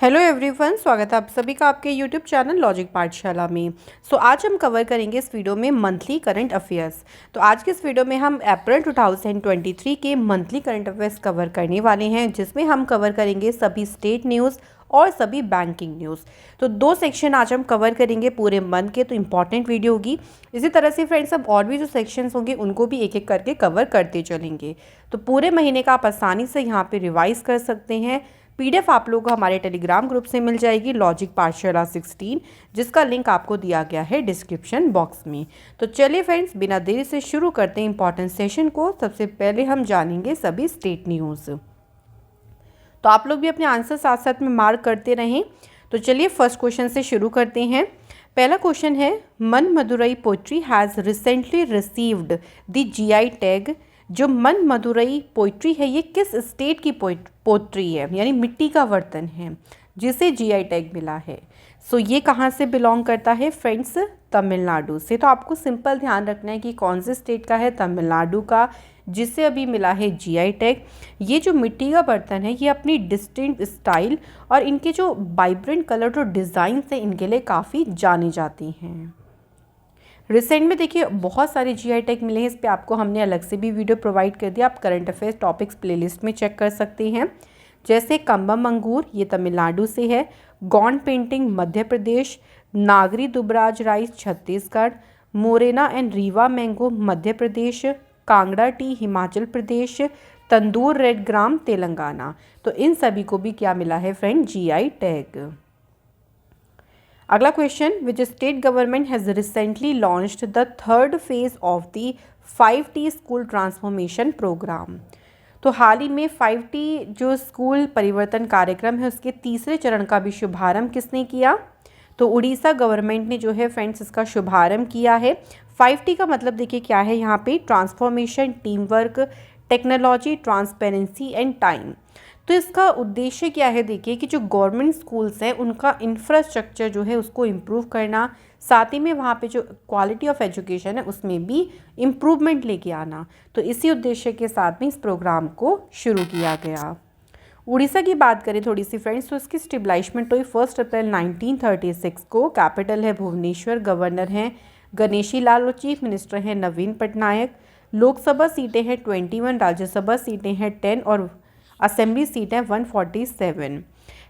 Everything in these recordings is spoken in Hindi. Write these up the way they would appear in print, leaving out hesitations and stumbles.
हेलो एवरीवन, स्वागत है आप सभी का आपके यूट्यूब चैनल लॉजिक पाठशाला में। आज हम कवर करेंगे इस वीडियो में मंथली करंट अफेयर्स। तो आज के इस वीडियो में हम अप्रैल 2023 के मंथली करंट अफेयर्स कवर करने वाले हैं, जिसमें हम कवर करेंगे सभी स्टेट न्यूज़ और सभी बैंकिंग न्यूज़। तो 2 सेक्शन आज हम कवर करेंगे पूरे मंथ के, तो इंपॉर्टेंट वीडियो होगी। इसी तरह से फ्रेंड्स, अब और भी जो सेक्शंस होंगे उनको भी एक एक करके कवर करते चलेंगे। तो पूरे महीने का आप आसानी से यहाँ पे रिवाइज कर सकते हैं। पीडीएफ आप लोगों को हमारे टेलीग्राम ग्रुप से मिल जाएगी, लॉजिक पाठशाला 16, जिसका लिंक आपको दिया गया है डिस्क्रिप्शन बॉक्स में। तो चलिए फ्रेंड्स, बिना देरी से शुरू करते हैं इंपॉर्टेंट सेशन को। सबसे पहले हम जानेंगे सभी स्टेट न्यूज़। तो आप लोग भी अपने आंसर साथ साथ में मार्क करते रहें। तो चलिए फर्स्ट क्वेश्चन से शुरू करते हैं। पहला क्वेश्चन है, मन Madurai poetry has recently received the GI tag. जो मन मदुरई पोइट्री है, ये किस स्टेट की पोइट्री है, यानी मिट्टी का बर्तन है जिसे जीआई टैग मिला है। ये कहाँ से बिलोंग करता है फ्रेंड्स? तमिलनाडु से। तो आपको सिंपल ध्यान रखना है कि कौन से स्टेट का है, तमिलनाडु का, जिसे अभी मिला है जीआई टैग। ये जो मिट्टी का बर्तन है, ये अपनी डिस्टिंक्ट स्टाइल और इनके जो वाइब्रेंट कलर और डिज़ाइन से इनके लिए काफ़ी जानी जाती हैं। रिसेंट में देखिए बहुत सारे जीआई टैग मिले हैं, इस पर आपको हमने अलग से भी वीडियो प्रोवाइड कर दिया, आप करंट अफेयर्स टॉपिक्स प्लेलिस्ट में चेक कर सकते हैं। जैसे कम्बम अंगूर, ये तमिलनाडु से है। Gond painting Madhya Pradesh. Nagri Dubraj rice Chhattisgarh. Morena and Rewa mango Madhya Pradesh. Kangra tea Himachal Pradesh. Tandur red gram Telangana. तो इन सभी को भी क्या मिला है फ्रेंड? GI tag. अगला question, which state government has recently launched the third phase of the 5T school transformation programme. तो हाल ही में 5T जो स्कूल परिवर्तन कार्यक्रम है, उसके तीसरे चरण का भी शुभारंभ किसने किया? तो उड़ीसा गवर्नमेंट ने जो है फ्रेंड्स इसका शुभारंभ किया है। 5T का मतलब देखिए क्या है यहाँ पे? Transformation, team work, technology, transparency and time. तो इसका उद्देश्य क्या है? देखिए कि जो गवर्नमेंट स्कूल्स हैं उनका इंफ्रास्ट्रक्चर जो है उसको इम्प्रूव करना, साथ ही में वहाँ पे जो क्वालिटी ऑफ एजुकेशन है उसमें भी इम्प्रूवमेंट लेके आना। तो इसी उद्देश्य के साथ में इस प्रोग्राम को शुरू किया गया। उड़ीसा की बात करें थोड़ी सी फ्रेंड्स, तो इसकी स्टेब्लिशमेंट हुई 1 अप्रैल 1936 को। कैपिटल है भुवनेश्वर। गवर्नर हैं गणेशी लाल और चीफ मिनिस्टर हैं नवीन पटनायक। लोकसभा सीटें हैं 21, राज्यसभा सीटें हैं 10 और असेंबली सीट है 147।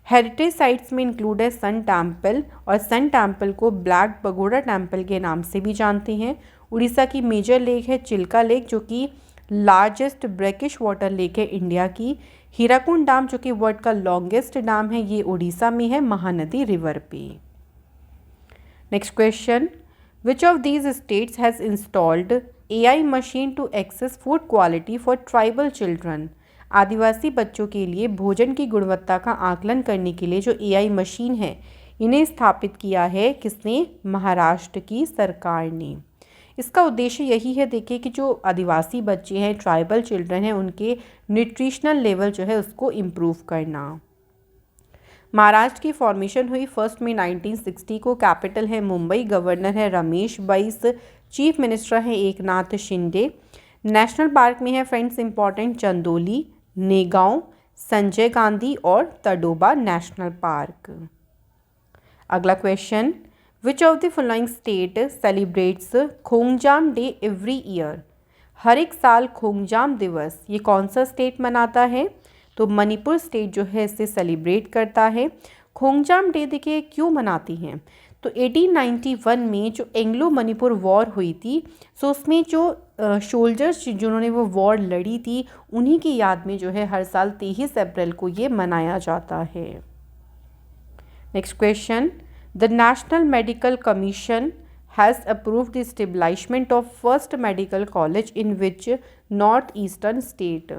हेरिटेज साइट्स में इंक्लूड है सन टेम्पल, और सन टेम्पल को ब्लैक पगोडा टेम्पल के नाम से भी जानते हैं। उड़ीसा की मेजर लेक है चिल्का लेक, जो कि लार्जेस्ट ब्रैकिश वाटर लेक है इंडिया की। हीराकुंड डैम जो कि वर्ल्ड का लॉन्गेस्ट डैम है, ये उड़ीसा में है महानदी रिवर पे। Next question, which of these states has installed AI machine to access food quality for tribal children. आदिवासी बच्चों के लिए भोजन की गुणवत्ता का आकलन करने के लिए जो AI मशीन है, इन्हें स्थापित किया है किसने? महाराष्ट्र की सरकार ने। इसका उद्देश्य यही है देखिए कि जो आदिवासी बच्चे हैं, ट्राइबल चिल्ड्रन हैं, उनके न्यूट्रिशनल लेवल जो है उसको इम्प्रूव करना। महाराष्ट्र की फॉर्मेशन हुई 1 मई 1960 को। कैपिटल है मुंबई। गवर्नर है रमेश बैस। चीफ मिनिस्टर है एकनाथ शिंदे। नेशनल पार्क में है फ्रेंड्स इंपॉर्टेंट चंदोली, नेगांव, संजय गांधी और तडोबा नेशनल पार्क। अगला question, which of the following state celebrates Khongjom day every year. हर एक साल खोंगजाम दिवस ये कौन सा स्टेट मनाता है? तो मणिपुर स्टेट जो है इसे सेलिब्रेट करता है। खोंगजाम डे देखिए क्यों मनाती हैं? तो 1891 में जो एंग्लो मणिपुर वॉर हुई थी, उसमें जो सोल्जर्स जिन्होंने वो वॉर लड़ी थी, उन्हीं की याद में जो है हर साल 23 अप्रैल को ये मनाया जाता है। Next question, the national medical commission has approved the establishment of first medical college in which north eastern state.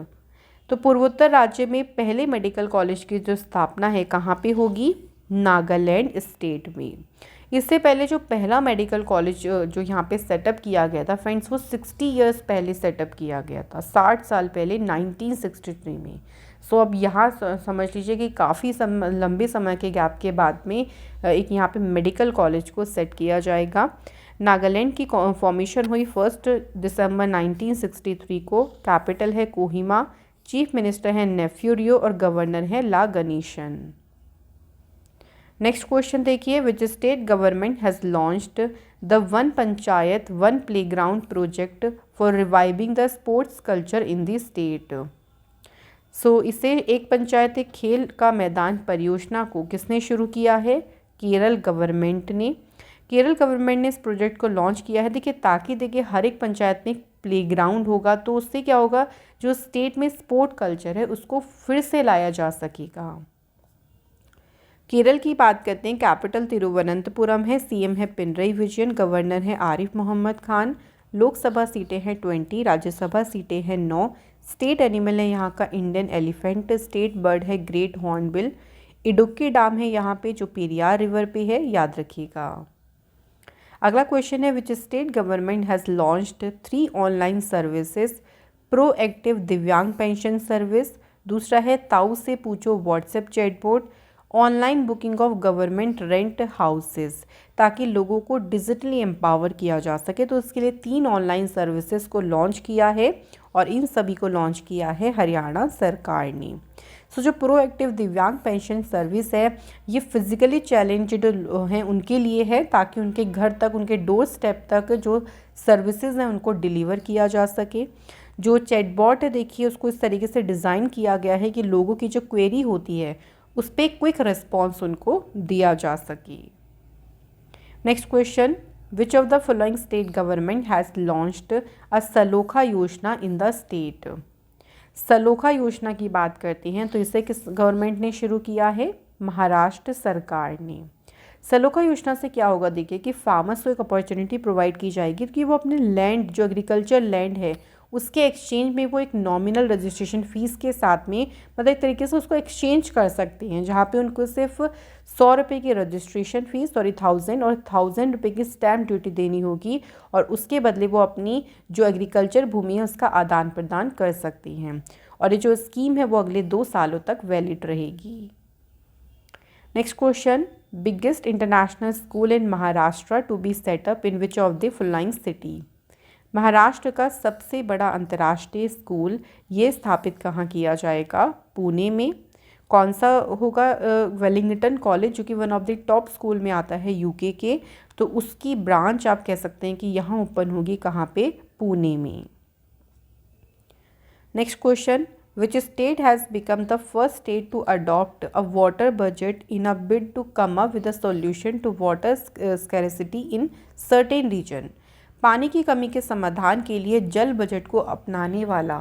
तो पूर्वोत्तर राज्य में पहले मेडिकल कॉलेज की जो स्थापना है कहाँ पे होगी? नागालैंड स्टेट में। इससे पहले जो पहला मेडिकल कॉलेज जो यहाँ पे सेटअप किया गया था फ्रेंड्स, वो 60 इयर्स पहले सेटअप किया गया था, 60 साल पहले 1963 में। अब यहाँ समझ लीजिए कि काफ़ी लंबे समय के गैप के बाद में एक यहाँ पे मेडिकल कॉलेज को सेट किया जाएगा। नागालैंड की फॉर्मेशन हुई 1 दिसंबर 1963 को। कैपिटल है कोहिमा। चीफ मिनिस्टर है नेफ्यू रियो और गवर्नर है ला गणेशन। नेक्स्ट क्वेश्चन देखिए, which state government has launched the one panchayat one playground project for reviving the sports culture in the state. So इसे एक पंचायत एक खेल का मैदान परियोजना को किसने शुरू किया है? केरल गवर्नमेंट ने। केरल गवर्नमेंट ने इस प्रोजेक्ट को लॉन्च किया है, देखिए ताकि देखिए हर एक पंचायत में प्लेग्राउंड होगा, तो उससे क्या होगा, जो स्टेट में स्पोर्ट कल्चर है उसको फिर से लाया जा सकेगा। केरल की बात करते हैं, कैपिटल तिरुवनंतपुरम है, सीएम है पिनरई विजयन, गवर्नर है आरिफ मोहम्मद खान, लोकसभा सीटें हैं 20, राज्यसभा सीटें हैं 9, स्टेट एनिमल है यहाँ का इंडियन एलिफेंट, स्टेट बर्ड है ग्रेट हॉर्नबिल, इडुक्की डैम है यहाँ पे जो पेरियार रिवर पे है, याद रखिएगा। अगला क्वेश्चन है, विच state government has launched 3 online services proactive दिव्यांग पेंशन सर्विस, दूसरा है ताऊ से पूछो WhatsApp chatbot, online booking of government rent houses, ताकि लोगों को डिजिटली एम्पावर किया जा सके। तो इसके लिए 3 ऑनलाइन सर्विसेज को लॉन्च किया है और इन सभी को लॉन्च किया है हरियाणा सरकार ने। सो जो प्रोएक्टिव दिव्यांग पेंशन सर्विस है ये फिजिकली चैलेंज्ड हैं उनके लिए है, ताकि उनके घर तक, उनके डोर स्टेप तक जो सर्विसेज हैं उनको डिलीवर किया जा सके। जो चैटबॉट है देखिए उसको इस तरीके से डिज़ाइन किया गया है कि लोगों की जो क्वेरी होती है उस पर क्विक रिस्पॉन्स उनको दिया जा सके। Next question, which of the following state government has launched अ सलोखा योजना इन द स्टेट। सलोखा योजना की बात करते हैं तो इसे किस गवर्नमेंट ने शुरू किया है? महाराष्ट्र सरकार ने। सलोखा योजना से क्या होगा, देखिए कि फार्मर्स को एक अपॉर्चुनिटी प्रोवाइड की जाएगी कि वो अपने लैंड, जो एग्रीकल्चर लैंड है उसके एक्सचेंज में वो एक नॉमिनल रजिस्ट्रेशन फ़ीस के साथ में मतलब एक तरीके से उसको एक्सचेंज कर सकते हैं, जहाँ पे उनको सिर्फ 100 रुपये की रजिस्ट्रेशन फ़ीस, सॉरी 1000 और 1000 रुपये की स्टैम्प ड्यूटी देनी होगी और उसके बदले वो अपनी जो एग्रीकल्चर भूमि है उसका आदान प्रदान कर सकती हैं। और ये जो स्कीम है वो अगले 2 सालों तक वैलिड रहेगी। Next question, biggest international school in Maharashtra to be set up in which of the following city. Maharashtra का सबसे बड़ा अंतर्राष्ट्रीय स्कूल ये स्थापित कहाँ किया जाएगा? पुणे में। कौन सा होगा? वेलिंगटन कॉलेज, जो कि one of the top school में आता है यूके के, तो उसकी ब्रांच आप कह सकते हैं कि यहाँ ओपन होगी, कहाँ पे? पुणे में। Next question, which state has become the first state to adopt a water budget in a bid to come up with a solution to water scarcity in certain region. पानी की कमी के समाधान के लिए जल बजट को अपनाने वाला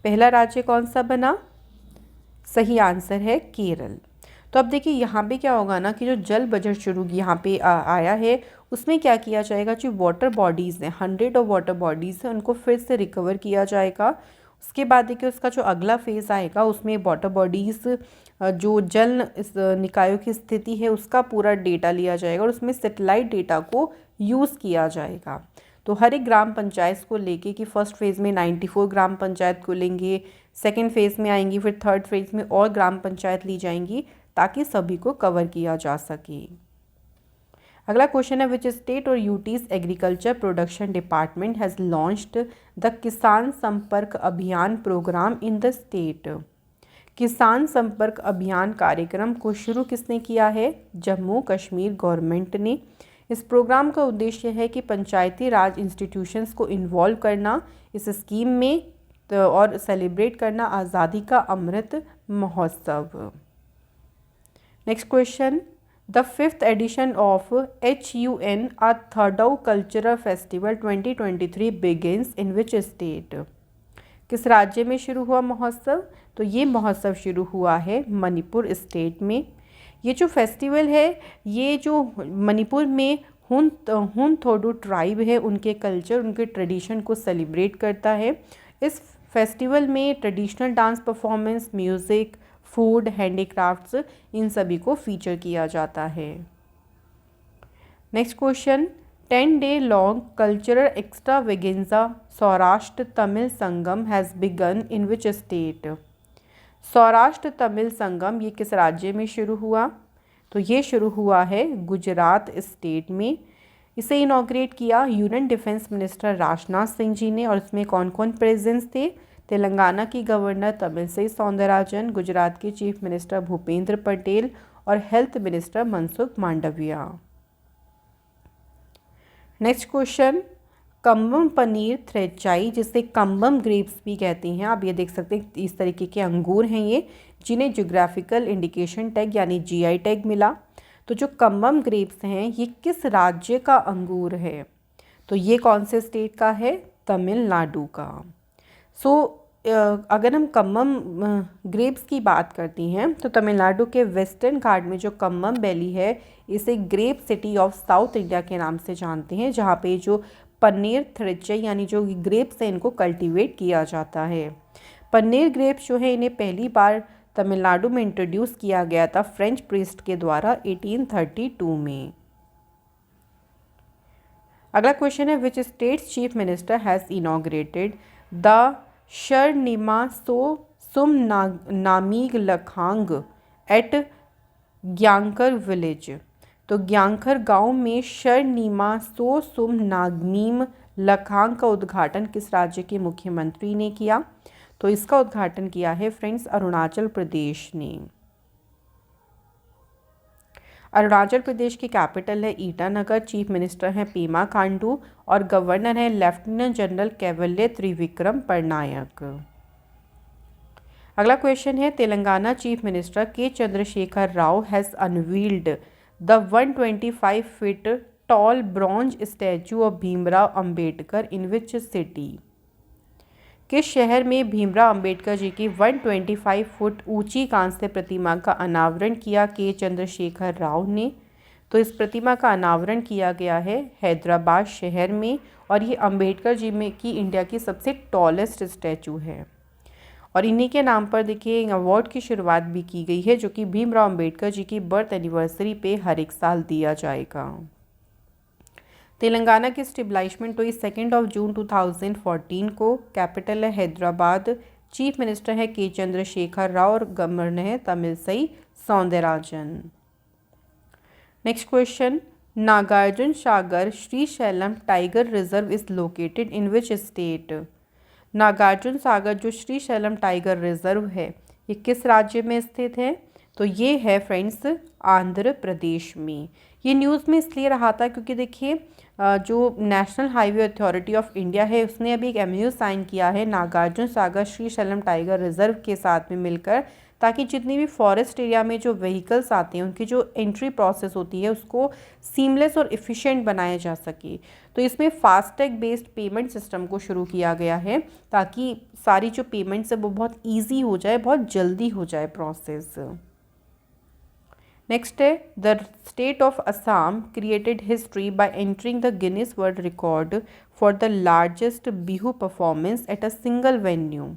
पहला राज्य कौन सा बना? सही आंसर है केरल। तो अब देखिए यहाँ पे क्या होगा ना कि जो जल बजट शुरू यहाँ पे आया है उसमें क्या किया जाएगा, जो वाटर बॉडीज़ हैं, 100 वाटर बॉडीज़ हैं, उनको फिर से रिकवर किया जाएगा। उसके बाद देखिए उसका जो अगला फेज़ आएगा उसमें वाटर बॉडीज़ जो जल निकायों की स्थिति है उसका पूरा डेटा लिया जाएगा और उसमें सेटेलाइट डेटा को यूज़ किया जाएगा। तो हर एक ग्राम पंचायत को लेके कि फर्स्ट फेज़ में 94 ग्राम पंचायत को लेंगे, सेकेंड फेज़ में आएंगी, फिर थर्ड फेज़ में और ग्राम पंचायत ली जाएंगी ताकि सभी को कवर किया जा सके। अगला क्वेश्चन है, विच स्टेट और UTs agriculture production department has launched the किसान संपर्क अभियान प्रोग्राम इन द स्टेट। किसान संपर्क अभियान कार्यक्रम को शुरू किसने किया है? जम्मू कश्मीर गवर्नमेंट ने। इस प्रोग्राम का उद्देश्य है कि पंचायती राज इंस्टीट्यूशंस को इन्वॉल्व करना इस स्कीम में और सेलिब्रेट करना आज़ादी ka Amrit Mahotsav. Next question, the 5th edition of HUN आ थर्डौ cultural festival 2023 begins in which state. किस राज्य में शुरू हुआ महोत्सव? तो ये महोत्सव शुरू हुआ है मणिपुर स्टेट में। ये जो फेस्टिवल है ये जो मणिपुर में हुनथोडु ट्राइब है उनके कल्चर, उनके ट्रेडिशन को सेलिब्रेट करता है। इस फेस्टिवल में traditional dance performance, music, food, handicrafts, इन सभी को फीचर किया जाता है। Next question, 10 day long cultural extravaganza Saurashtra Tamil Sangam has begun in which state. Saurashtra Tamil Sangam ये किस राज्य में शुरू हुआ? तो ये शुरू हुआ है गुजरात स्टेट में। इसे इनॉग्रेट किया union defence minister Rajnath Singh ji ने और इसमें कौन कौन प्रेजेंस थे? तेलंगाना की गवर्नर तमिलसाई सौंदरराजन, गुजरात के चीफ मिनिस्टर भूपेंद्र पटेल और health minister Mansukh Mandaviya. Next question, Cumbum Panneer Thratchai, जिसे कम्बम ग्रेप्स भी कहते हैं, आप ये देख सकते हैं इस तरीके के अंगूर हैं ये, जिन्हें ज्योग्राफिकल इंडिकेशन टैग यानी जीआई टैग मिला। तो जो कम्बम ग्रेप्स हैं ये किस राज्य का अंगूर है? तो ये कौन से स्टेट का है? तमिलनाडु का। अगर हम कम्बम ग्रेप्स की बात करती हैं तो तमिलनाडु के वेस्टर्न घाट में जो कम्बम वैली है इसे grape city of South India के नाम से जानते हैं, जहाँ पे जो पनीर थ्रेचाई यानी जो ग्रेप्स हैं इनको कल्टीवेट किया जाता है। पनीर ग्रेप्स जो है इन्हें पहली बार तमिलनाडु में इंट्रोड्यूस किया गया था फ्रेंच प्रीस्ट के द्वारा 1832 में। अगला क्वेश्चन है, which state's chief minister has inaugurated the Sharnima Sum नामीग लखांग एट ग्यांकर विलेज। तो ग्यांकर गांव में शरनिमा सुम नागमीम लखांग का उद्घाटन किस राज्य के मुख्यमंत्री ने किया? तो इसका उद्घाटन किया है फ्रेंड्स अरुणाचल प्रदेश ने। अरुणाचल प्रदेश की कैपिटल है ईटानगर, चीफ मिनिस्टर हैं पेमा खांडू और गवर्नर है लेफ्टिनेंट जनरल कैवल्य त्रिविक्रम परनायक। अगला क्वेश्चन है, तेलंगाना चीफ मिनिस्टर के Chandrashekhar Rao has unveiled the 125 feet tall bronze statue of Bhimrao Ambedkar in which city? किस शहर में भीमराव अंबेडकर जी की 125 फुट ऊंची कांस्य प्रतिमा का अनावरण किया के चंद्रशेखर राव ने? तो इस प्रतिमा का अनावरण किया गया है हैदराबाद शहर में, और ये अंबेडकर जी में की इंडिया की सबसे टॉलेस्ट स्टैचू है। और इन्हीं के नाम पर देखिए अवार्ड की शुरुआत भी की गई है जो कि भीमराव अंबेडकर जी की बर्थ एनिवर्सरी पे हर एक साल दिया जाएगा। तेलंगाना की स्टेबलाइजमेंट हुई 2 जून 2014 को, कैपिटल है हैदराबाद, चीफ मिनिस्टर है के चंद्रशेखर राव और गवर्नर है Tamilisai Soundararajan. Next question, Nagarjuna Sagar Srisailam tiger reserve is located in which state? Nagarjuna Sagar जो श्रीशैलम टाइगर रिजर्व है ये किस राज्य में स्थित है? तो ये है फ्रेंड्स आंध्र प्रदेश में। ये न्यूज़ में इसलिए रहा था क्योंकि देखिए जो national highway authority of India है उसने अभी एक एमओयू साइन किया है नागार्जुन सागर श्रीशैलम टाइगर रिजर्व के साथ में मिलकर, ताकि जितनी भी फॉरेस्ट एरिया में जो व्हीकल्स आते हैं उनकी जो एंट्री प्रोसेस होती है उसको सीमलेस और इफ़िशिएंट बनाया जा सके। तो इसमें फास्टैग बेस्ड पेमेंट सिस्टम को शुरू किया गया है ताकि सारी जो पेमेंट्स है वो बहुत ईजी हो जाए, बहुत जल्दी हो जाए प्रोसेस। नेक्स्ट है, the state of Assam created history by entering the Guinness world record for the largest Bihu performance at a single venue.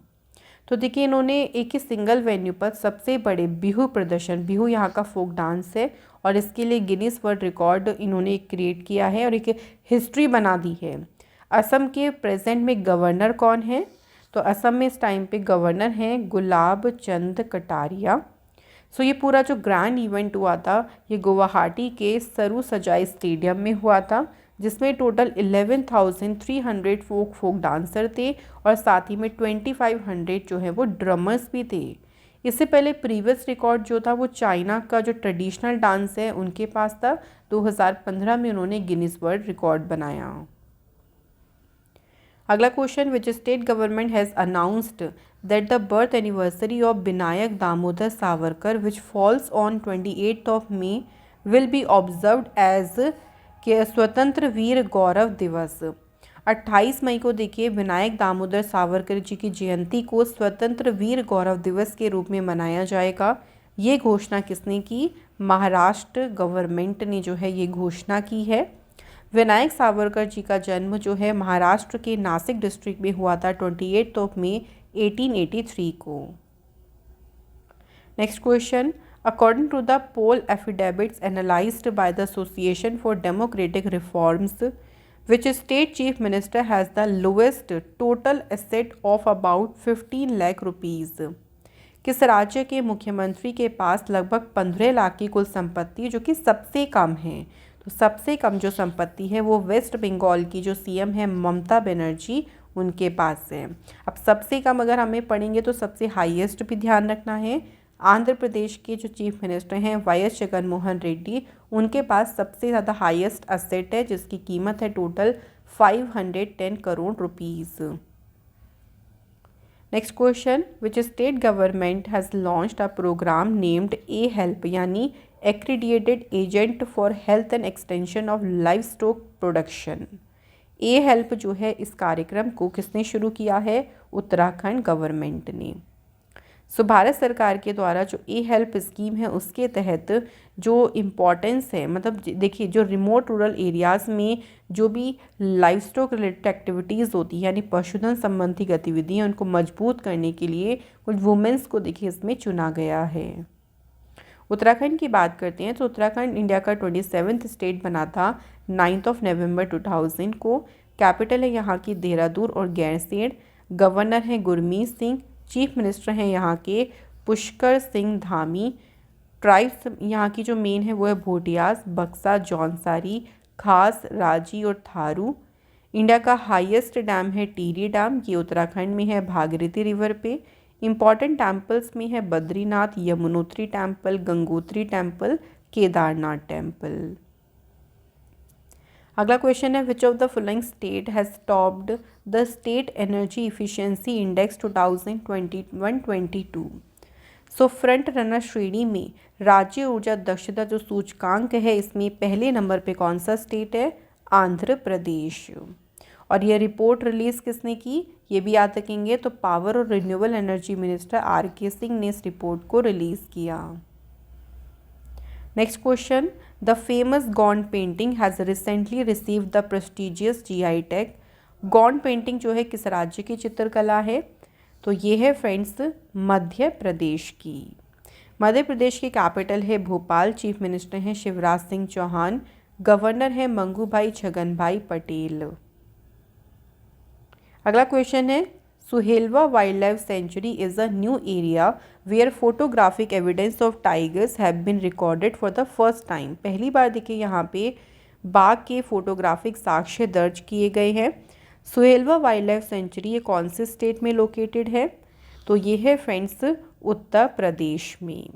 तो देखिए इन्होंने एक ही सिंगल वेन्यू पर सबसे बड़े बिहू प्रदर्शन, बिहू यहाँ का फोक डांस है, और इसके लिए गिनीज वर्ल्ड रिकॉर्ड इन्होंने क्रिएट किया है और एक हिस्ट्री बना दी है। असम के प्रेजेंट में गवर्नर कौन है? तो असम में इस टाइम पे गवर्नर हैं गुलाब चंद कटारिया। सो ये पूरा जो ग्रैंड इवेंट हुआ था ये गुवाहाटी के सरू सजाई स्टेडियम में हुआ था, जिसमें टोटल 11,300 फोक डांसर थे और साथ ही में 2,500 जो है वो ड्रमर्स भी थे। इससे पहले प्रीवियस रिकॉर्ड जो था वो चाइना का जो ट्रेडिशनल डांस है उनके पास था। 2015 में उन्होंने गिनीज वर्ल्ड रिकॉर्ड बनाया। अगला question, which state government has announced that the birth anniversary of Vinayak Damodar Savarkar which falls on 28 May will be observed as Swatantra Veer गौरव दिवस। 28 मई को देखिए विनायक दामोदर सावरकर जी की जयंती को स्वतंत्र वीर गौरव दिवस के रूप में मनाया जाएगा। ये घोषणा किसने की? महाराष्ट्र गवर्नमेंट ने जो है ये घोषणा की है। विनायक सावरकर जी का जन्म जो है महाराष्ट्र के नासिक डिस्ट्रिक्ट में हुआ था 28 May 1883 को। Next question, according to the poll affidavits analysed by the association for democratic reforms which state chief minister has the lowest total asset of about 15 lakh rupees? किस राज्य के मुख्यमंत्री के पास लगभग 15 लाख की कुल संपत्ति जो कि सबसे कम है? तो सबसे कम जो संपत्ति है वो वेस्ट बंगाल की जो सीएम है ममता बनर्जी उनके पास है। अब सबसे कम अगर हमें पढ़ेंगे तो सबसे हाईएस्ट भी ध्यान रखना है। आंध्र प्रदेश के जो चीफ मिनिस्टर हैं वाई.एस. जगन मोहन रेड्डी, उनके पास सबसे ज़्यादा हाईएस्ट असेट है जिसकी कीमत है total 510 crore rupees. Next question, which state government has launched a programme named A help यानी accredited agent for health and extension of livestock production. A help जो है इस कार्यक्रम को किसने शुरू किया है? उत्तराखंड गवर्नमेंट ने। सो भारत सरकार के द्वारा जो ए हेल्प स्कीम है उसके तहत जो इम्पोर्टेंस है, मतलब देखिए जो रिमोट रूरल एरियाज़ में जो भी लाइव स्टॉक रिलेटेड एक्टिविटीज़ होती है यानी पशुधन संबंधी गतिविधियाँ उनको मजबूत करने के लिए कुछ वुमेंस को देखिए इसमें चुना गया है। उत्तराखंड की बात करते हैं तो उत्तराखंड इंडिया का 27वां स्टेट बना था 9 नवंबर 2000 को। कैपिटल है यहाँ की देहरादून और गैरसैंण। गवर्नर हैं गुरमीत सिंह। चीफ मिनिस्टर हैं यहाँ के पुष्कर सिंह धामी। ट्राइब्स यहाँ की जो मेन है वो है भोटियास, बक्सा, जौनसारी, खास, राजी और थारू। इंडिया का हाईएस्ट डैम है टिहरी डैम, ये उत्तराखंड में है भागीरथी रिवर पे। इम्पॉर्टेंट टेम्पल्स में है Badrinath, Yamunotri temple, Gangotri temple, Kedarnath temple. अगला क्वेश्चन है, which of the following state has topped the state energy efficiency index 2021-22। So front runner श्रेणी में राज्य ऊर्जा दक्षता जो सूचकांक है इसमें पहले नंबर पे कौन सा स्टेट है? आंध्र प्रदेश। और ये रिपोर्ट रिलीज़ किसने की? ये भी याद रखेंगे तो पावर और रिन्यूएबल एनर्जी मिनिस्टर आर.के. सिंह ने इस रिपोर्ट को रिलीज़ किया। Next question, the famous Gond painting has recently received the prestigious GI tag. Gond painting जो है किस राज्य की चित्रकला है? तो ये है फ्रेंड्स मध्य प्रदेश की। मध्य प्रदेश की कैपिटल है भोपाल। चीफ मिनिस्टर हैं शिवराज सिंह चौहान। गवर्नर हैं मंगूभाई छगनभाई पटेल। अगला क्वेश्चन है, Suhelwa wildlife sanctuary is a new area where photographic evidence of tigers have been recorded for the first time. पहली बार देखिए यहाँ पे बाघ के फोटोग्राफिक साक्ष्य दर्ज किए गए हैं। सुहेलवा वाइल्ड लाइफ सेंचुरी ये कौन से स्टेट में लोकेटेड है? तो ये है फ्रेंड्स उत्तर प्रदेश में।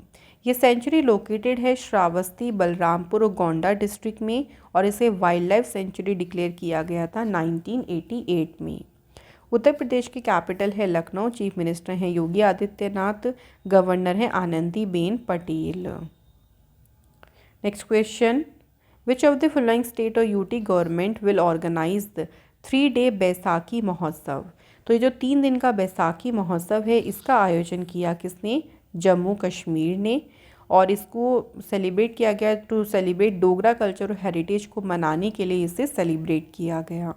ये सेंचुरी लोकेटेड है श्रावस्ती, बलरामपुर और गोंडा डिस्ट्रिक्ट में और इसे वाइल्ड लाइफ सेंचुरी डिक्लेयर किया गया था 1988 में। उत्तर प्रदेश की कैपिटल है लखनऊ। चीफ मिनिस्टर हैं योगी आदित्यनाथ। गवर्नर हैं Anandiben Patel. Next question, which of the following state और UT government will organise the 3-day Baisakhi Mahotsav. तो ये जो 3 दिन का बैसाखी महोत्सव है इसका आयोजन किया किसने? जम्मू कश्मीर ने। और इसको सेलिब्रेट किया गया टू सेलिब्रेट डोगरा कल्चर और हेरिटेज को मनाने के लिए इसे सेलिब्रेट किया गया।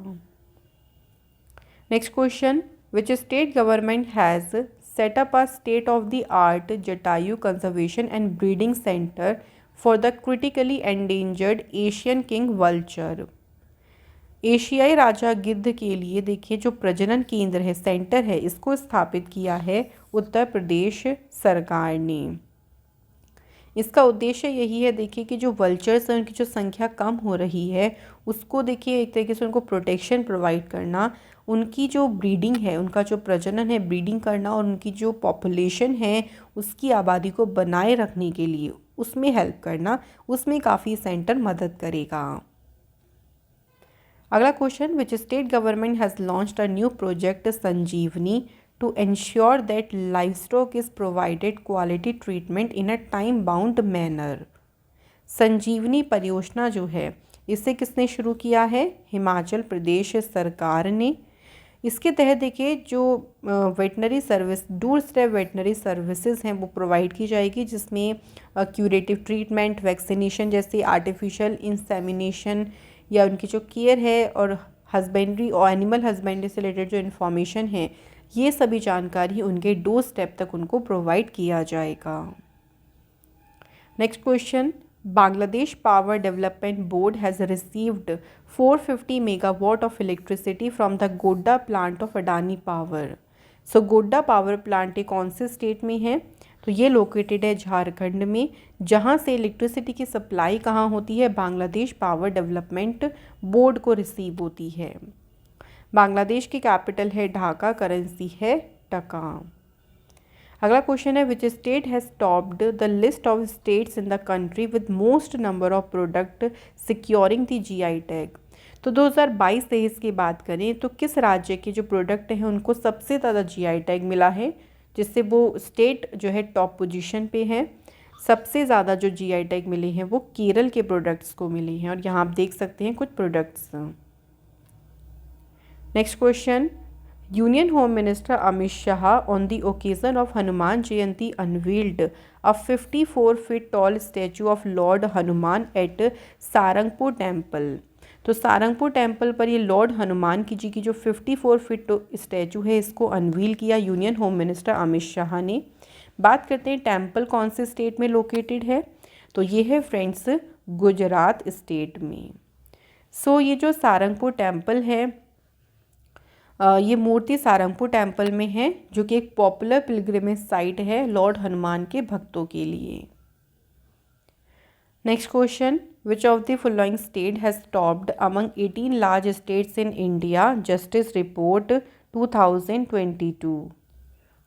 Next question, which state government has set up a state of the art Jatayu conservation and breeding centre for the critically endangered Asian king vulture. एशियाई राजा गिद्ध के लिए देखिए जो प्रजनन केंद्र है, सेंटर है, इसको स्थापित किया है उत्तर प्रदेश सरकार ने। इसका उद्देश्य यही है देखिए कि जो वल्चर्स हैं उनकी जो संख्या कम हो रही है उसको देखिए एक तरीके से उनको प्रोटेक्शन प्रोवाइड करना, उनकी जो ब्रीडिंग है, उनका जो प्रजनन है, ब्रीडिंग करना और उनकी जो पॉपुलेशन है उसकी आबादी को बनाए रखने के लिए उसमें हेल्प करना, उसमें काफ़ी सेंटर मदद करेगा। अगला question, which state government has launched a new project Sanjeevani to ensure that livestock is provided quality treatment in a time bound manner। संजीवनी परियोजना जो है इसे किसने शुरू किया है? हिमाचल प्रदेश सरकार ने। इसके तहत देखिए जो veterinary service, door step veterinary services हैं वो प्रोवाइड की जाएगी जिसमें क्यूरेटिव ट्रीटमेंट, वैक्सीनेशन जैसे आर्टिफिशियल इंसेमिनेशन या उनकी जो केयर है और हस्बेंड्री और एनिमल हस्बेंड्री से रिलेटेड जो इन्फॉर्मेशन है ये सभी जानकारी उनके डोर स्टेप तक उनको प्रोवाइड किया जाएगा। Next question, Bangladesh power development board has received 450 megawatt of electricity from the Godda plant of Adani power. So Godda power plant कौन से स्टेट में है? तो ये लोकेटेड है झारखंड में, जहाँ से इलेक्ट्रिसिटी की सप्लाई कहाँ होती है? बांग्लादेश पावर डेवलपमेंट बोर्ड को रिसीव होती है। बांग्लादेश की कैपिटल है ढाका, करेंसी है टका। अगला क्वेश्चन है विच state has topped the list of states in the country with most number of product securing the GI tag. तो 2022-23 की बात करें तो किस राज्य के जो प्रोडक्ट हैं उनको सबसे ज़्यादा जीआई टैग मिला है, जिससे वो स्टेट जो है टॉप पोजीशन पे है। सबसे ज़्यादा जो जीआई टैग मिले हैं वो केरल के प्रोडक्ट्स को मिले हैं, और यहाँ आप देख सकते हैं कुछ products. Next question, union home minister Amit Shah on the occasion of Hanuman Jayanti unveiled a 54 feet tall statue of lord Hanuman at Sarangpur temple. तो सारंगपुर टेम्पल पर ये लॉर्ड हनुमान जी की जो 54 फीट स्टैचू है इसको अनवील किया union home minister Amit Shah ने। बात करते हैं टेम्पल कौन से स्टेट में लोकेटेड है, तो ये है फ्रेंड्स गुजरात स्टेट में। सो ये जो सारंगपुर टेम्पल है ये मूर्ति सारंगपुर टेम्पल में है, जो कि एक पॉपुलर पिलग्रिमेज साइट है लॉर्ड हनुमान के भक्तों के लिए। Next question, which of the following state has topped among 18 large states in India justice report 2022।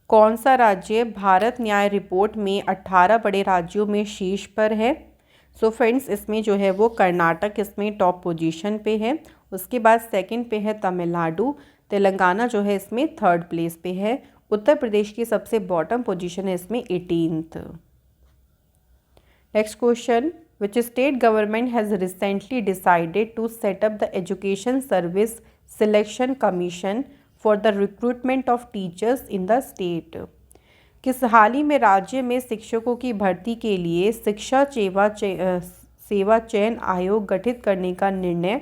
कौन सा राज्य भारत न्याय रिपोर्ट में 18 बड़े राज्यों में शीर्ष पर है। सो फ्रेंड्स इसमें जो है वो कर्नाटक इसमें टॉप पोजीशन पे है, उसके बाद सेकंड पे है तमिलनाडु, तेलंगाना जो है इसमें थर्ड प्लेस पे है, उत्तर प्रदेश की सबसे बॉटम पोजीशन है इसमें 18th। Next question, which state government has recently decided to set up the education service selection commission for the recruitment of teachers in the state. किस हाल ही में राज्य में शिक्षकों की भर्ती के लिए शिक्षा सेवा चयन आयोग गठित करने का निर्णय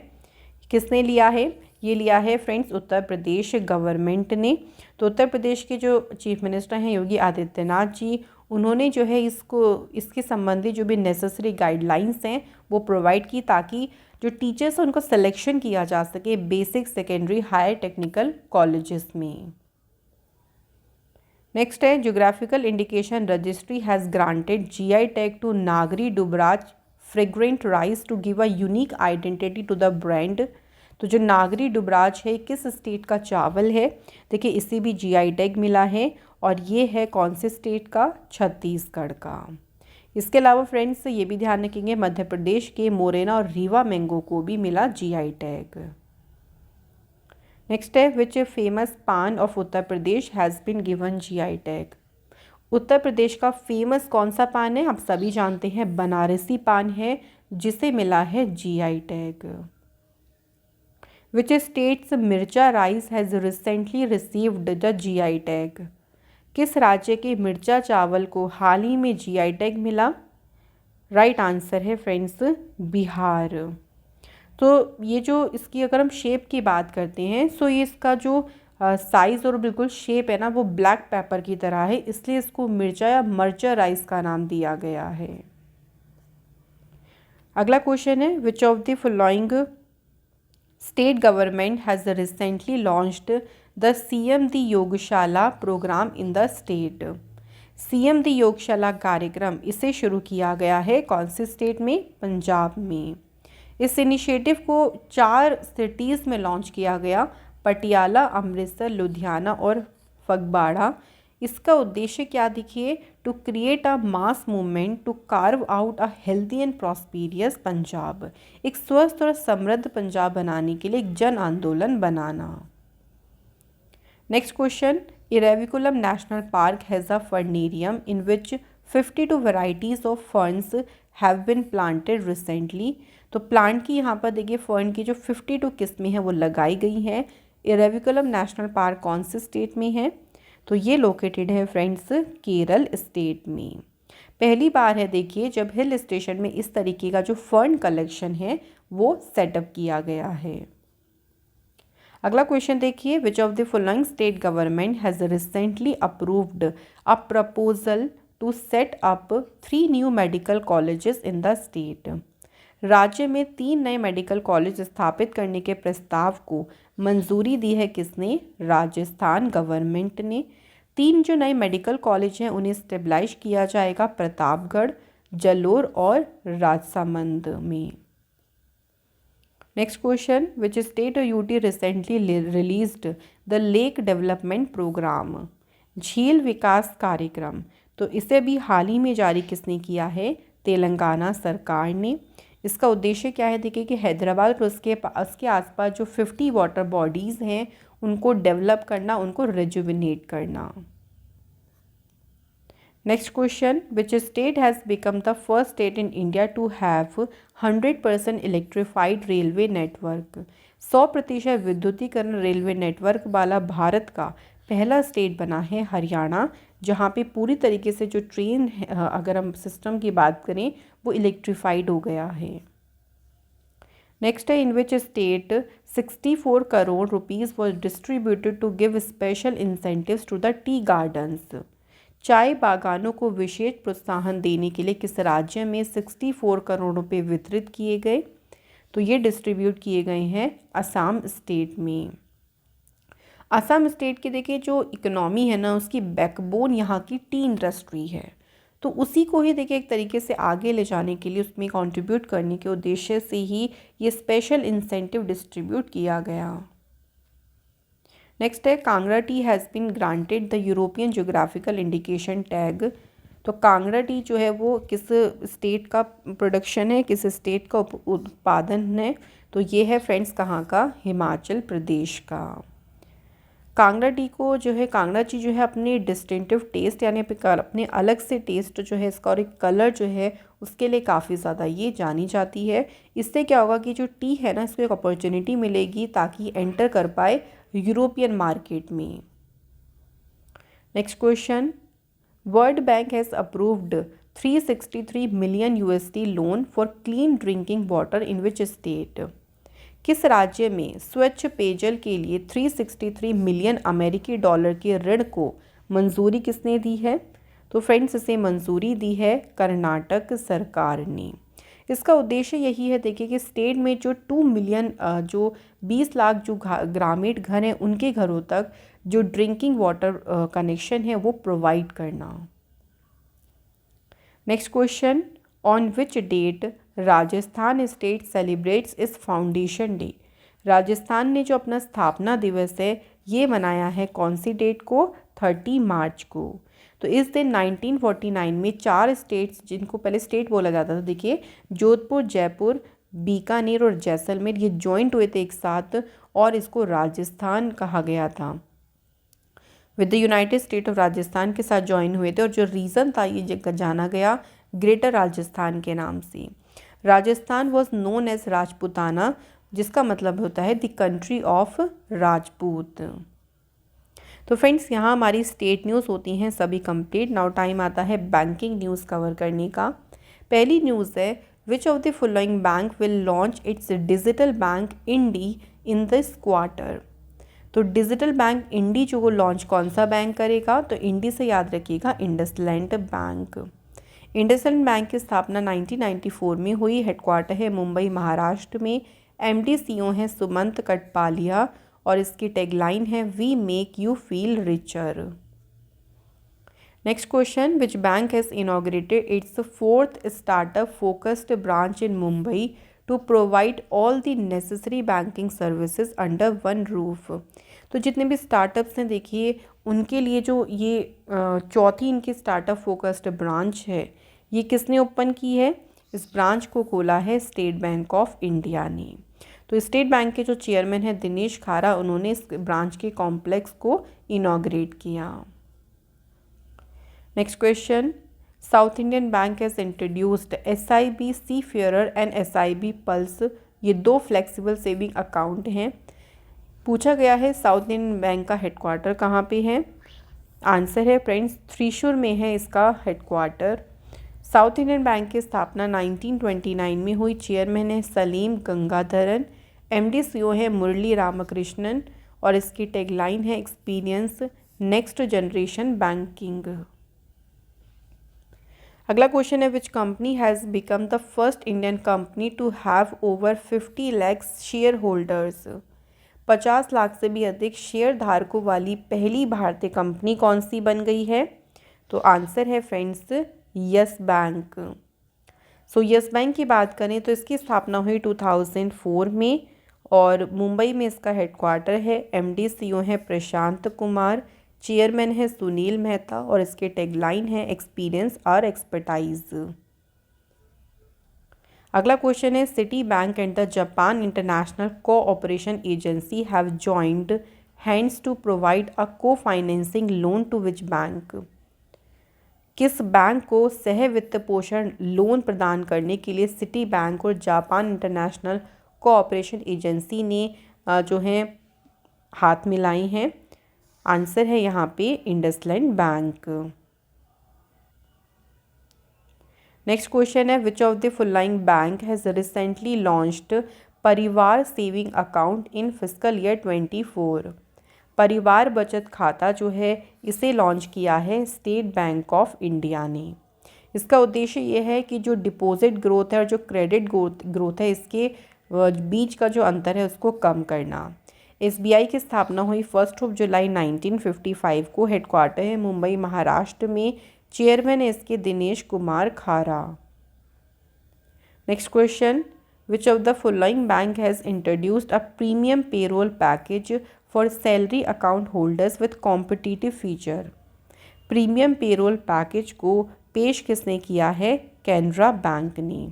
किसने लिया है, ये लिया है फ्रेंड्स उत्तर प्रदेश गवर्नमेंट ने। तो उत्तर प्रदेश के जो चीफ मिनिस्टर हैं योगी आदित्यनाथ जी, उन्होंने जो है इसके संबंधी जो भी नेसेसरी गाइडलाइंस हैं वो प्रोवाइड की, ताकि जो टीचर्स हैं उनको सिलेक्शन किया जा सके basic secondary higher technical colleges में। नेक्स्ट है, geographical indication registry has granted GI tag to Nagri Dubraj fragrant rice to give a unique identity to the brand. तो जो नागरी डुबराज है किस स्टेट का चावल है, देखिए इसे भी जीआई टैग मिला है, और ये है कौन से स्टेट का, छत्तीसगढ़ का। इसके अलावा फ्रेंड्स ये भी ध्यान रखेंगे मध्य प्रदेश के मोरेना और रीवा मैंगो को भी मिला जीआई टैग। नेक्स्ट है, which famous paan of Uttar Pradesh has been given GI tag. Uttar Pradesh का फेमस कौन सा पान है, आप सभी जानते हैं बनारसी पान है, जिसे मिला है जीआई टैग। विच स्टेट्स मिर्चा rice has recently received the GI tag. किस राज्य के मिर्चा चावल को हाल ही में जीआई टैग मिला, राइट आंसर है फ्रेंड्स बिहार। तो ये जो इसकी अगर हम शेप की बात करते हैं, सो ये इसका जो साइज़ और बिल्कुल शेप है ना वो ब्लैक पेपर की तरह है, इसलिए इसको मिर्चा या मर्चा राइस का नाम दिया गया है। अगला क्वेश्चन है, which of the following state government has recently launched the CM the Yogshala programme in the state. CM the Yogshala कार्यक्रम इसे शुरू किया गया है कौन से स्टेट में, पंजाब में। इस इनिशिएटिव को 4 सिटीज़ में लॉन्च किया गया, पटियाला, अमृतसर, लुधियाना और फगवाड़ा। इसका उद्देश्य क्या देखिए, to create a mass movement to carve out a healthy and prosperous Punjab, एक स्वस्थ और समृद्ध पंजाब बनाने के लिए एक जन आंदोलन बनाना। Next question, Eravikulam national park has a fernarium in which 52 varieties of ferns have been planted recently. तो प्लांट की यहाँ पर देखिए फर्न की जो 52 किस्में हैं वो लगाई गई हैं। इरेविकुलम नेशनल पार्क कौन से स्टेट में है, तो ये लोकेटेड है फ्रेंड्स केरल स्टेट में। पहली बार है देखिए जब हिल स्टेशन में इस तरीके का जो फर्न कलेक्शन है वो सेटअप किया गया है। अगला क्वेश्चन देखिए, which of the following state government has recently approved a proposal to set up 3 new medical colleges in the state. राज्य में 3 नए मेडिकल कॉलेज स्थापित करने के प्रस्ताव को मंजूरी दी है किसने, राजस्थान गवर्नमेंट ने। 3 जो नए मेडिकल कॉलेज हैं उन्हें स्टेबलाइज किया जाएगा प्रतापगढ़, जलोर और राजसमंद में। नेक्स्ट क्वेश्चन, विच स्टेट और UT recently released the lake development programme. झील विकास कार्यक्रम, तो इसे भी हाल ही में जारी किसने किया है? तेलंगाना सरकार ने। इसका उद्देश्य क्या है? देखिए कि हैदराबाद और उसके आसपास जो 50 वाटर बॉडीज़ हैं उनको डेवलप करना, उनको रिजुविनेट करना। Next question, which state has become the first state in India to have 100% electrified railway network? 100% विद्युतीकरण रेलवे नेटवर्क वाला भारत का पहला स्टेट बना है हरियाणा, जहाँ पे पूरी तरीके से जो ट्रेन अगर हम सिस्टम की बात करें वो इलेक्ट्रीफाइड हो गया है। नेक्स्ट है, in which state 64 crore rupees was distributed to give special incentives to the tea gardens? चाय बागानों को विशेष प्रोत्साहन देने के लिए किस राज्य में 64 करोड़ रुपए वितरित किए गए? तो ये डिस्ट्रीब्यूट किए गए हैं असम स्टेट में। असम स्टेट की देखिए जो इकोनॉमी है ना, उसकी बैकबोन यहाँ की टी इंडस्ट्री है, तो उसी को ही देखिए एक तरीके से आगे ले जाने के लिए, उसमें कंट्रीब्यूट करने के उद्देश्य से ही ये स्पेशल इंसेंटिव डिस्ट्रीब्यूट किया गया। नेक्स्ट है, Kangra tea has been granted the European geographical indication tag. तो कांगड़ा टी जो है वो किस स्टेट का प्रोडक्शन है, किस स्टेट का उत्पादन है? तो ये है फ्रेंड्स कहाँ का? हिमाचल प्रदेश का। कांगड़ा टी को जो है, कांगड़ा टी जो है अपने डिस्टिंक्टिव टेस्ट यानी अपने अलग से टेस्ट जो है इसका और एक कलर जो है उसके लिए काफ़ी ज़्यादा ये जानी जाती है। इससे क्या होगा कि जो टी है ना, इसको एक अपॉर्चुनिटी मिलेगी ताकि एंटर कर पाए यूरोपियन मार्केट में। Next question, world bank has approved 363 million USD loan for clean drinking water in which state? किस राज्य में स्वच्छ पेयजल के लिए 363 मिलियन अमेरिकी डॉलर के ऋण को मंजूरी किसने दी है? तो फ्रेंड्स इसे मंजूरी दी है कर्नाटक सरकार ने। इसका उद्देश्य यही है देखिए कि स्टेट में जो 2 मिलियन जो 20 लाख जो ग्रामीण घर हैं उनके घरों तक जो ड्रिंकिंग वाटर कनेक्शन है वो प्रोवाइड करना। Next question, on which date Rajasthan state celebrates its foundation day? Rajasthan ने जो अपना स्थापना दिवस है ये मनाया है कौन सी डेट को? 30 मार्च को। तो इस दिन 1949 में 4 स्टेट्स, जिनको पहले स्टेट बोला जाता था, देखिए जोधपुर, जयपुर, बीकानेर और जैसलमेर, ये जॉइंट हुए थे एक साथ और इसको राजस्थान कहा गया था। With the United state of Rajasthan के साथ ज्वाइन हुए थे और जो रीज़न था ये जाना गया ग्रेटर राजस्थान के नाम से। Rajasthan was known as Rajputana, जिसका मतलब होता है द कंट्री ऑफ राजपूत। तो फ्रेंड्स यहाँ हमारी स्टेट न्यूज़ होती हैं सभी कंप्लीट। नाउ टाइम आता है बैंकिंग न्यूज़ कवर करने का। पहली न्यूज़ है, which of the following bank will launch its digital bank Indie in this quarter? तो डिजिटल बैंक इंडी जो वो लॉन्च कौन सा बैंक करेगा? तो इंडी से याद रखिएगा इंडसलैंड बैंक। इंडसलैंड बैंक की स्थापना 1994 में हुई। हेडक्वार्टर है मुंबई महाराष्ट्र में। MD CEO हैं सुमंत कटपालिया और इसकी टैगलाइन है we make you feel richer. Next question, which bank has inaugurated its 4th startup focused branch in Mumbai to provide all the necessary banking services under one roof? तो जितने भी स्टार्टअप्स हैं देखिए उनके लिए जो ये चौथी इनकी स्टार्टअप फोकस्ड ब्रांच है ये किसने ओपन की है? इस ब्रांच को खोला है स्टेट बैंक ऑफ इंडिया ने। तो स्टेट बैंक के जो चेयरमैन हैं दिनेश खारा, उन्होंने इस ब्रांच के कॉम्प्लेक्स को इनॉग्रेट किया। Next question, South Indian bank has introduced SIB seafarer and SIB pulse, ये 2 फ्लेक्सिबल सेविंग अकाउंट हैं। पूछा गया है साउथ इंडियन बैंक का हेडक्वार्टर कहाँ पे है? आंसर है फ्रेंड्स त्रिशूर में है इसका हेडक्वार्टर। साउथ इंडियन बैंक की स्थापना 1929 में हुई। चेयरमैन है सलीम गंगाधरन। MD CEO है मुरली रामकृष्णन और इसकी टैगलाइन है एक्सपीरियंस नेक्स्ट जनरेशन बैंकिंग। अगला क्वेश्चन है, which company has become the first Indian company to have over 50 lakh shareholders? 50 lakh से भी अधिक शेयर धारकों वाली पहली भारतीय कंपनी कौन सी बन गई है? तो आंसर है friends yes bank. So yes bank की बात करें तो इसकी स्थापना हुई 2004 में और मुंबई में इसका हेडक्वार्टर है। MD CEO है प्रशांत कुमार। चेयरमैन है सुनील मेहता और इसके टैगलाइन है एक्सपीरियंस और एक्सपर्टाइज। अगला क्वेश्चन है Citibank and the Japan International Cooperation Agency have joined hands to provide a co financing loan to which bank. किस बैंक को सह वित्त पोषण लोन प्रदान करने के लिए सिटी बैंक और जापान इंटरनेशनल कोऑपरेशन एजेंसी ने जो है हाथ मिलाई हैं। आंसर है यहाँ पे इंडसलैंड बैंक। नेक्स्ट क्वेश्चन है which of the following bank has recently launched Parivar saving account in fiscal year 24। परिवार बचत खाता जो है इसे लॉन्च किया है स्टेट बैंक ऑफ इंडिया ने। इसका उद्देश्य ये है कि जो डिपॉजिट ग्रोथ है और जो क्रेडिट ग्रोथ है इसके बीच का जो अंतर है उसको कम करना। एसबीआई की स्थापना हुई 1 जुलाई 1955 को। हेडक्वार्टर है मुंबई महाराष्ट्र में। चेयरमैन है इसके दिनेश कुमार खारा। Next question which of the following bank has introduced a premium payroll package for salary account holders with competitive feature. Premium payroll package को पेश किसने किया है? कैनरा बैंक ने।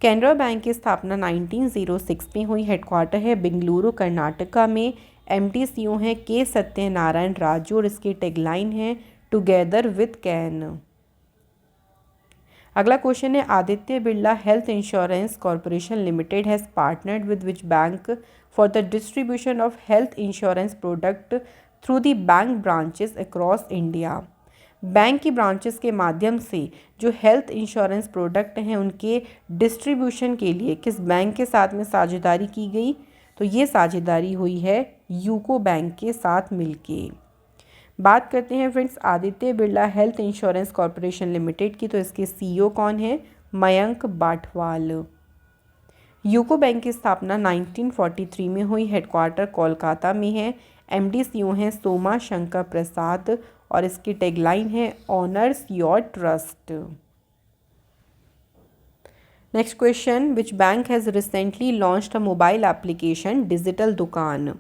कैनरा बैंक की स्थापना 1906 में हुई। हेडक्वार्टर है बेंगलुरु कर्नाटका में। एमडी सीईओ हैं के सत्यनारायण राजू और इसकी टैगलाइन है टुगेदर विद कैन। अगला क्वेश्चन है Aditya Birla health insurance corporation limited has partnered with which bank for the distribution of health insurance product through the bank branches across India. Bank की ब्रांचेस के माध्यम से जो हेल्थ इंश्योरेंस प्रोडक्ट हैं उनके डिस्ट्रीब्यूशन के लिए किस बैंक के साथ में साझेदारी की गई? तो ये साझेदारी हुई है यूको बैंक के साथ मिलके। बात करते हैं friends Aditya Birla health insurance corporation limited की। तो इसके सीईओ कौन है? मयंक बाटवाल। यूको बैंक की स्थापना 1943 में हुई। हेडक्वार्टर कोलकाता में है। एमडी सीईओ हैं सोमा शंकर प्रसाद और इसकी टैगलाइन है honours your trust. Next question which bank has recently launched a mobile application digital दुकान।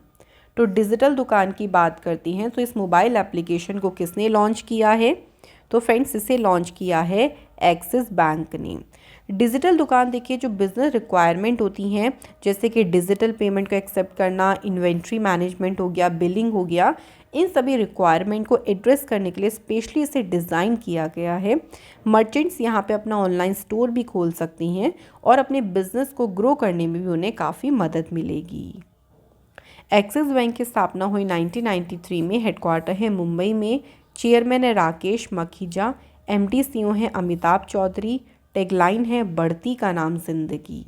तो डिजिटल दुकान की बात करती हैं तो इस मोबाइल एप्लीकेशन को किसने लॉन्च किया है? तो फ्रेंड्स इसे लॉन्च किया है एक्सिस बैंक ने। डिजिटल दुकान देखिए जो बिज़नेस रिक्वायरमेंट होती हैं जैसे कि डिजिटल पेमेंट को एक्सेप्ट करना, इन्वेंट्री मैनेजमेंट हो गया, बिलिंग हो गया, इन सभी रिक्वायरमेंट को एड्रेस करने के लिए स्पेशली इसे डिज़ाइन किया गया है। मर्चेंट्स यहाँ पे अपना ऑनलाइन स्टोर भी खोल सकती हैं और अपने बिजनेस को ग्रो करने में भी उन्हें काफ़ी मदद मिलेगी। एक्सिस बैंक की स्थापना हुई 1993 में। हेडक्वार्टर है मुंबई में। चेयरमैन है राकेश मखीजा। एमडी सीईओ हैं अमिताभ चौधरी। टैगलाइन है बढ़ती का नाम जिंदगी।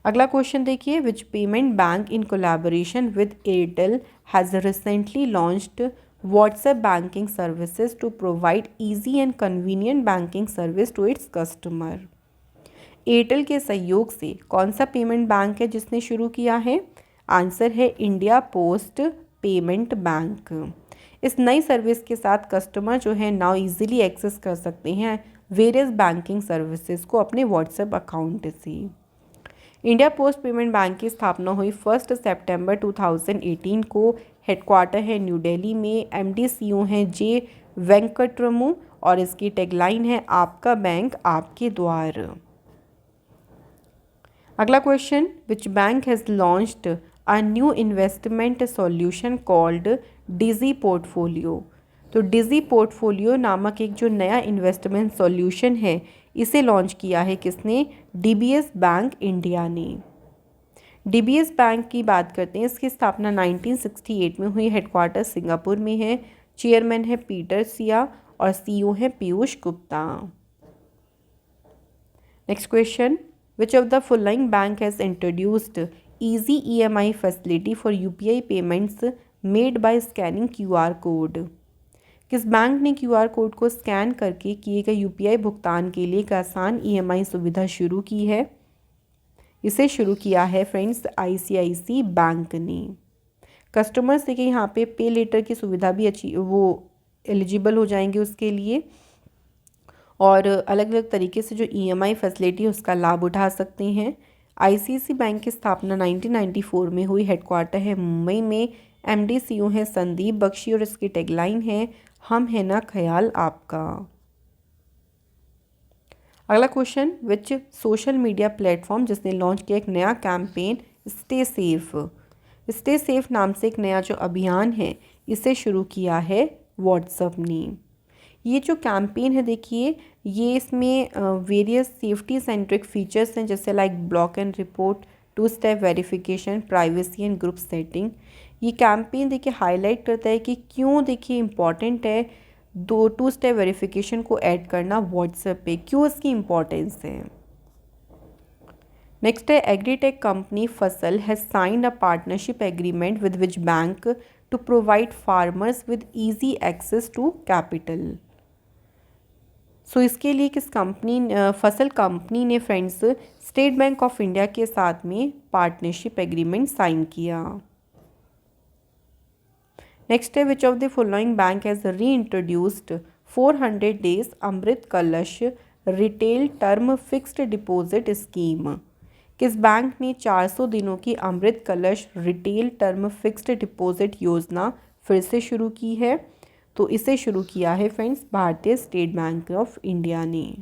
अगला क्वेश्चन देखिए which payment bank in collaboration with Airtel has recently launched WhatsApp banking services to provide easy and convenient banking service to its customer. Airtel के सहयोग से कौन सा पेमेंट बैंक है जिसने शुरू किया है? आंसर है इंडिया पोस्ट पेमेंट बैंक। इस नई सर्विस के साथ कस्टमर जो है नाउ इजीली एक्सेस कर सकते हैं वेरियस बैंकिंग सर्विसेज को अपने व्हाट्सएप अकाउंट से। इंडिया पोस्ट पेमेंट बैंक की स्थापना हुई 1 सितंबर 2018 को। हेडक्वार्टर है न्यू दिल्ली में। एमडी सीईओ हैं जे वेंकटरमू और इसकी टैगलाइन है आपका बैंक आपके द्वार। अगला question which bank has launched a new investment solution called Digi Portfolio. तो डिजी पोर्टफोलियो नामक एक जो नया इन्वेस्टमेंट सॉल्यूशन है इसे लॉन्च किया है किसने? डीबीएस बैंक इंडिया ने। डीबीएस बैंक की बात करते हैं इसकी स्थापना 1968 में हुई। हेडक्वार्टर सिंगापुर में है। चेयरमैन है पीटर सिया और सीईओ है Piyush Gupta. Next question which of the following bank has introduced easy EMI facility for UPI payments made by scanning QR code. किस बैंक ने क्यूआर कोड को स्कैन करके किए गए यूपीआई भुगतान के लिए एक आसान ईएमआई सुविधा शुरू की है? इसे शुरू किया है फ्रेंड्स आईसीआईसी बैंक ने। कस्टमर्स देखिए यहाँ पे लेटर की सुविधा भी अच्छी वो एलिजिबल हो जाएंगे उसके लिए और अलग अलग तरीके से जो ईएमआई फैसिलिटी है उसका लाभ उठा सकते हैं। आईसीआईसी बैंक की स्थापना 1994 में हुई। हेडक्वार्टर है मुंबई में। MD CEO हैं संदीप बख्शी और इसकी टैगलाइन है हम है ना ख्याल आपका। अगला क्वेश्चन, विच सोशल मीडिया प्लेटफॉर्म जिसने लॉन्च किया एक नया campaign stay safe. Stay safe नाम से एक नया जो अभियान है इसे शुरू किया है व्हाट्सएप ने। ये जो कैंपेन है देखिए, ये इसमें वेरियस सेफ्टी सेंट्रिक फीचर्स हैं जैसे like block and report, 2 step verification, privacy and group setting. ये कैंपेन देखिए हाईलाइट करता है कि क्यों देखिए इम्पॉर्टेंट है 2 स्टेप वेरिफिकेशन को ऐड करना व्हाट्सएप पे, क्यों इसकी इम्पोर्टेंस है। नेक्स्ट है, agritech company Fasal has signed a partnership agreement with which bank to provide farmers with easy access to capital. So इसके लिए किस कंपनी फसल कंपनी ने friends state bank of India के साथ में पार्टनरशिप एग्रीमेंट साइन किया। नेक्स्ट है, which of the following bank has री इंट्रोड्यूस्ड 400 डेज अमृत कलश retail term fixed deposit scheme. किस बैंक ने 400 दिनों की अमृत कलश रिटेल टर्म फिक्स्ड डिपॉजिट योजना फिर से शुरू की है? तो इसे शुरू किया है friends Bharatiya state bank of India ने।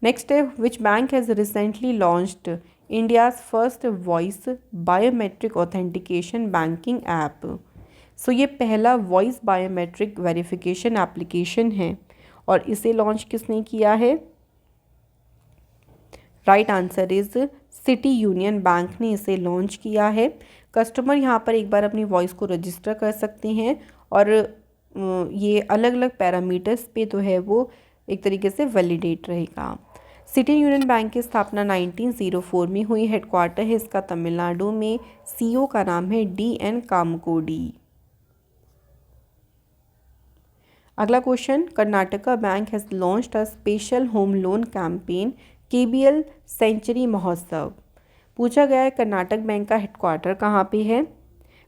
नेक्स्ट है, which bank has recently launched India's first voice biometric authentication banking app. So ये पहला वॉइस बायोमेट्रिक वेरिफिकेशन एप्लीकेशन है और इसे लॉन्च किसने किया है? Right answer is city union bank ने इसे लॉन्च किया है। कस्टमर यहाँ पर एक बार अपनी वॉइस को रजिस्टर कर सकते हैं और ये अलग अलग पैरामीटर्स पे तो है वो एक तरीके से वैलिडेट रहेगा। सिटी यूनियन बैंक की स्थापना 1904 में हुई। हेडक्वार्टर है इसका तमिलनाडु में। CEO का नाम है DN कामकोडी। अगला question, Karnataka bank has launched a special home loan campaign KBL century Mahotsav. पूछा गया है कर्नाटक बैंक का हेडक्वार्टर कहाँ पे है?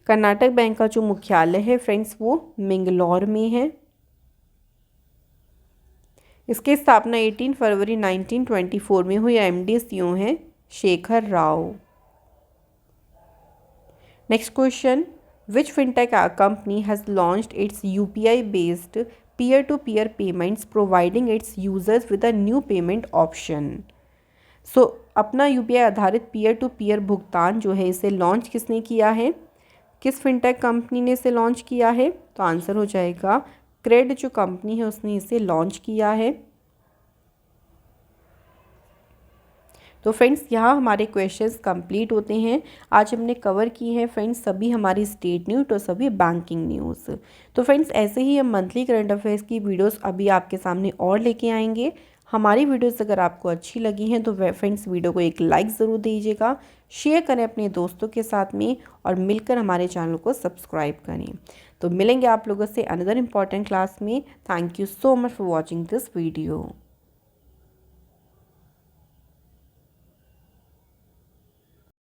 कर्नाटक बैंक का जो मुख्यालय है फ्रेंड्स वो मैंगलोर में है। इसकी स्थापना 18 फरवरी 1924 में हुई। MD CEO हैं Shekhar Rao. Next question, which fintech company has launched it's UPI based peer to peer payments providing its users with a new payment option। सो अपना UPI आधारित पीयर टू पीयर भुगतान जो है इसे लॉन्च किसने किया है? किस फिनटेक कंपनी ने इसे लॉन्च किया है? तो आंसर हो जाएगा क्रेड जो कंपनी है उसने इसे लॉन्च किया है। तो फ्रेंड्स यहाँ हमारे क्वेश्चंस कंप्लीट होते हैं। आज हमने कवर की हैं फ्रेंड्स सभी हमारी स्टेट न्यूज़ और सभी बैंकिंग न्यूज़। तो फ्रेंड्स ऐसे ही हम मंथली करंट अफेयर्स की वीडियोस अभी आपके सामने और लेके आएंगे। हमारी वीडियोस अगर आपको अच्छी लगी हैं तो फ्रेंड्स वीडियो को एक लाइक ज़रूर दीजिएगा, शेयर करें अपने दोस्तों के साथ में और मिलकर हमारे चैनल को सब्सक्राइब करें। तो मिलेंगे आप लोगों से अनदर इम्पॉर्टेंट क्लास में। Thank you so much for watching this video.